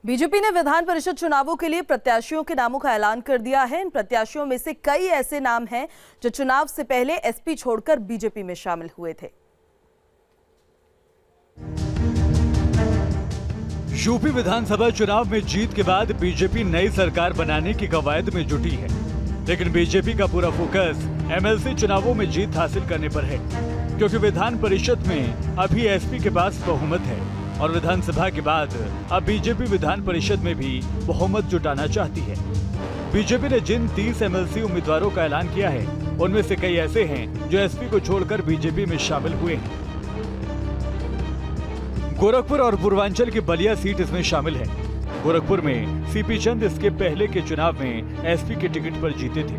BJP ने विधान परिषद चुनावों के लिए प्रत्याशियों के नामों का ऐलान कर दिया है। इन प्रत्याशियों में से कई ऐसे नाम हैं जो चुनाव से पहले एसपी छोड़कर बीजेपी में शामिल हुए थे। यूपी विधानसभा चुनाव में जीत के बाद बीजेपी नई सरकार बनाने की कवायद में जुटी है, लेकिन बीजेपी का पूरा फोकस एमएलसी चुनावों में जीत हासिल करने पर है, क्योंकि विधान परिषद में अभी एसपी के पास बहुमत है और विधानसभा के बाद अब बीजेपी विधान परिषद में भी बहुमत जुटाना चाहती है। बीजेपी ने जिन 30 एमएलसी उम्मीदवारों का ऐलान किया है, उनमें से कई ऐसे हैं जो एसपी को छोड़कर बीजेपी में शामिल हुए हैं। गोरखपुर और पूर्वांचल की बलिया सीट इसमें शामिल है। गोरखपुर में सीपी चंद इसके पहले के चुनाव में एसपी के टिकट पर जीते थे,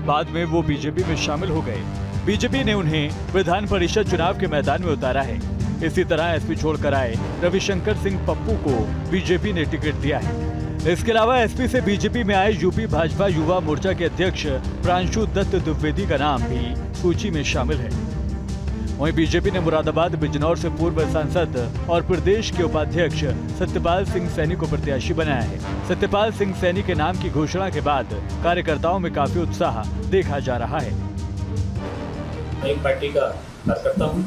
बाद में वो बीजेपी में शामिल हो गए। बीजेपी ने उन्हें विधान परिषद चुनाव के मैदान में उतारा है। इसी तरह एसपी छोड़कर आए रविशंकर सिंह पप्पू को बीजेपी ने टिकट दिया है। इसके अलावा एसपी से बीजेपी में आए यूपी भाजपा युवा मोर्चा के अध्यक्ष प्रांशु दत्त द्विवेदी का नाम भी सूची में शामिल है। वहीं बीजेपी ने मुरादाबाद बिजनौर से पूर्व सांसद और प्रदेश के उपाध्यक्ष सत्यपाल सिंह सैनी को प्रत्याशी बनाया है। सत्यपाल सिंह सैनी के नाम की घोषणा के बाद कार्यकर्ताओं में काफी उत्साह देखा जा रहा है। एक पार्टी का कार्यकर्ता हूँ,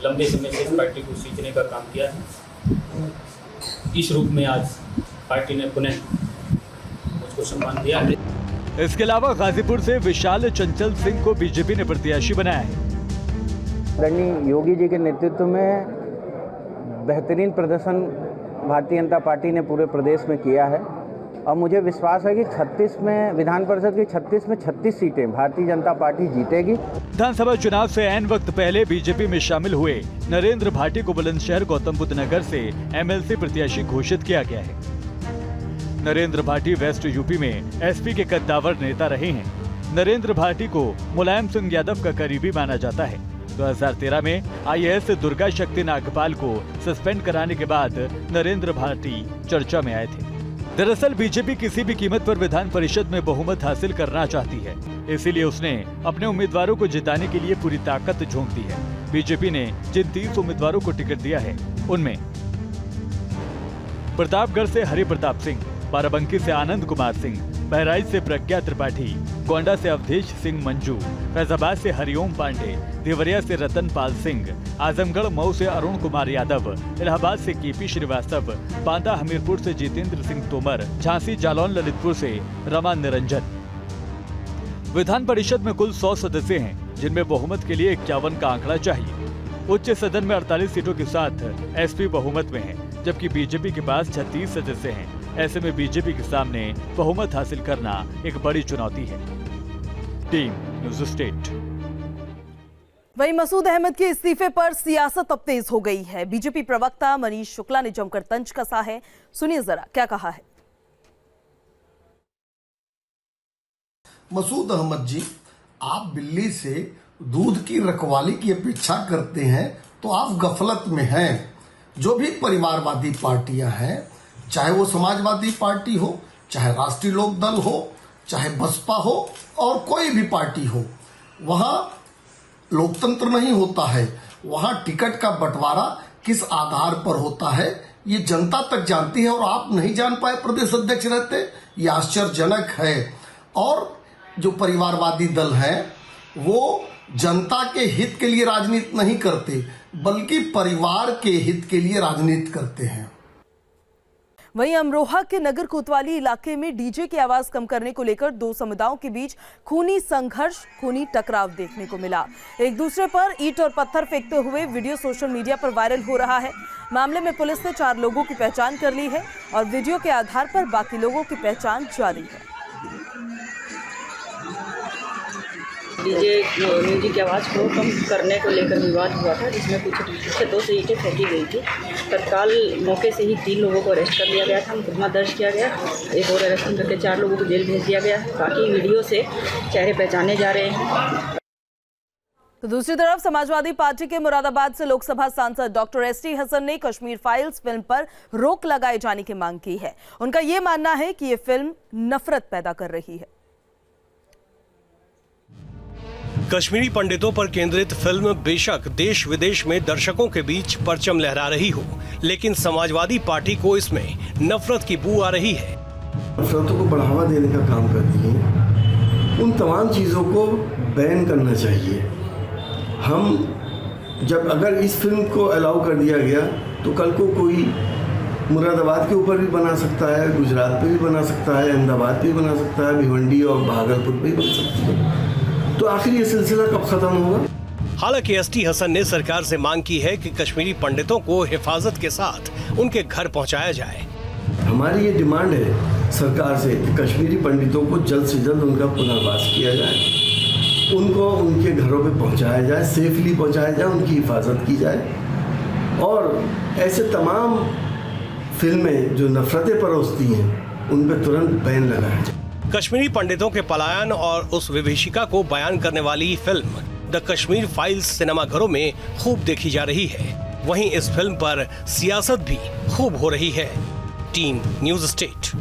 लंबे समय से इस पार्टी को सींचने का काम किया है। इस रूप में आज पार्टी ने पुनः मुझको सम्मान दिया है। इसके अलावा गाजीपुर से विशाल चंचल सिंह को बीजेपी ने प्रत्याशी बनाया है। आदरणीय योगी जी के नेतृत्व में बेहतरीन प्रदर्शन भारतीय जनता पार्टी ने पूरे प्रदेश में किया है और मुझे विश्वास है कि 36 में विधान परिषद की 36 में 36 सीटें भारतीय जनता पार्टी जीतेगी। विधानसभा चुनाव से ऐन वक्त पहले बीजेपी में शामिल हुए नरेंद्र भाटी को बुलंदशहर गौतम बुद्ध नगर से एमएलसी प्रत्याशी घोषित किया गया है। नरेंद्र भाटी वेस्ट यूपी में एसपी के कद्दावर नेता रहे हैं। नरेंद्र भाटी को मुलायम सिंह यादव का करीबी माना जाता है। 2013 में आईएएस दुर्गा शक्ति नागपाल को सस्पेंड कराने के बाद नरेंद्र भाटी चर्चा में आए थे। दरअसल बीजेपी किसी भी कीमत पर विधान परिषद में बहुमत हासिल करना चाहती है, इसीलिए उसने अपने उम्मीदवारों को जिताने के लिए पूरी ताकत झोंक दी है। बीजेपी ने जिन 30 उम्मीदवारों को टिकट दिया है, उनमें प्रतापगढ़ से हरि प्रताप सिंह, बाराबंकी से आनंद कुमार सिंह, बहराइच से प्रज्ञा त्रिपाठी, गोंडा से अवधेश सिंह मंजू, फैजाबाद से हरिओम पांडे, देवरिया से रतन पाल सिंह, आजमगढ़ मऊ से अरुण कुमार यादव, इलाहाबाद से केपी श्रीवास्तव, बांदा हमीरपुर से जितेंद्र सिंह तोमर, झांसी जालौन ललितपुर से रमा निरंजन। विधान परिषद में कुल 100 सदस्य हैं, जिनमें बहुमत के लिए 51 का आंकड़ा चाहिए। उच्च सदन में 48 सीटों के साथ एसपी बहुमत में है, जबकि बीजेपी के पास 36 सदस्य हैं। ऐसे में बीजेपी के सामने बहुमत हासिल करना एक बड़ी चुनौती है। Team news state. वहीं मसूद अहमद के इस्तीफे पर सियासत अब तेज हो गई है। बीजेपी प्रवक्ता मनीष शुक्ला ने जमकर तंज कसा है। सुनिए जरा क्या कहा है। मसूद अहमद जी, आप दिल्ली से दूध की रखवाली की अपेक्षा करते हैं तो आप गफलत में हैं। जो भी परिवारवादी पार्टियां हैं, चाहे वो समाजवादी पार्टी हो, चाहे राष्ट्रीय लोक दल हो, चाहे बसपा हो और कोई भी पार्टी हो, वहां लोकतंत्र नहीं होता है। वहां टिकट का बंटवारा किस आधार पर होता है ये जनता तक जानती है और आप नहीं जान पाए प्रदेश अध्यक्ष रहते, ये आश्चर्यजनक है। और जो परिवारवादी दल है वो जनता के हित के लिए राजनीति नहीं करते, बल्कि परिवार के हित के लिए राजनीति करते हैं। वहीं अमरोहा के नगर कोतवाली इलाके में डीजे की आवाज कम करने को लेकर दो समुदायों के बीच खूनी संघर्ष, खूनी टकराव देखने को मिला। एक दूसरे पर ईंट और पत्थर फेंकते हुए वीडियो सोशल मीडिया पर वायरल हो रहा है। मामले में पुलिस ने 4 लोगों की पहचान कर ली है और वीडियो के आधार पर बाकी लोगों की पहचान जारी है। डीजे म्यूजिक की आवाज़ को कम करने को लेकर विवाद हुआ था, जिसमें कुछ 2 ईंटें फेंकी गई थी। तत्काल मौके से ही 3 लोगों को अरेस्ट कर लिया गया था, मुकदमा दर्ज किया गया। एक और अरेस्ट करके 4 लोगों को जेल भेज दिया गया। बाकी वीडियो से चेहरे पहचाने जा रहे हैं। तो दूसरी तरफ समाजवादी पार्टी के मुरादाबाद से लोकसभा सांसद डॉक्टर एसटी हसन ने कश्मीर फाइल्स फिल्म पर रोक लगाए जाने की मांग की है। उनका ये मानना है कि ये फिल्म नफरत पैदा कर रही है। कश्मीरी पंडितों पर केंद्रित फिल्म बेशक देश विदेश में दर्शकों के बीच परचम लहरा रही हो, लेकिन समाजवादी पार्टी को इसमें नफरत की बू आ रही है। नफरतों को बढ़ावा देने का काम करती है। उन तमाम चीज़ों को बैन करना चाहिए। हम जब अगर इस फिल्म को अलाउ कर दिया गया तो कल को कोई मुरादाबाद के ऊपर भी बना सकता है, गुजरात पे भी बना सकता है, अहमदाबाद पे भी बना सकता है, भिवंडी और भागलपुर पे भी बन सकती है। तो आखिर ये सिलसिला कब खत्म होगा? हालांकि एसटी हसन ने सरकार से मांग की है कि कश्मीरी पंडितों को हिफाजत के साथ उनके घर पहुंचाया जाए। हमारी ये डिमांड है सरकार से कि कश्मीरी पंडितों को जल्द से जल्द उनका पुनर्वास किया जाए, उनको उनके घरों पे पहुंचाया जाए, सेफली पहुंचाया जाए, उनकी हिफाजत की जाए और ऐसे तमाम फिल्में जो नफरतें परोसती हैं उन पर तुरंत बैन लगाया जाए। कश्मीरी पंडितों के पलायन और उस विभीषिका को बयान करने वाली फिल्म द कश्मीर फाइल्स सिनेमाघरों में खूब देखी जा रही है। वहीं इस फिल्म पर सियासत भी खूब हो रही है। Team news state.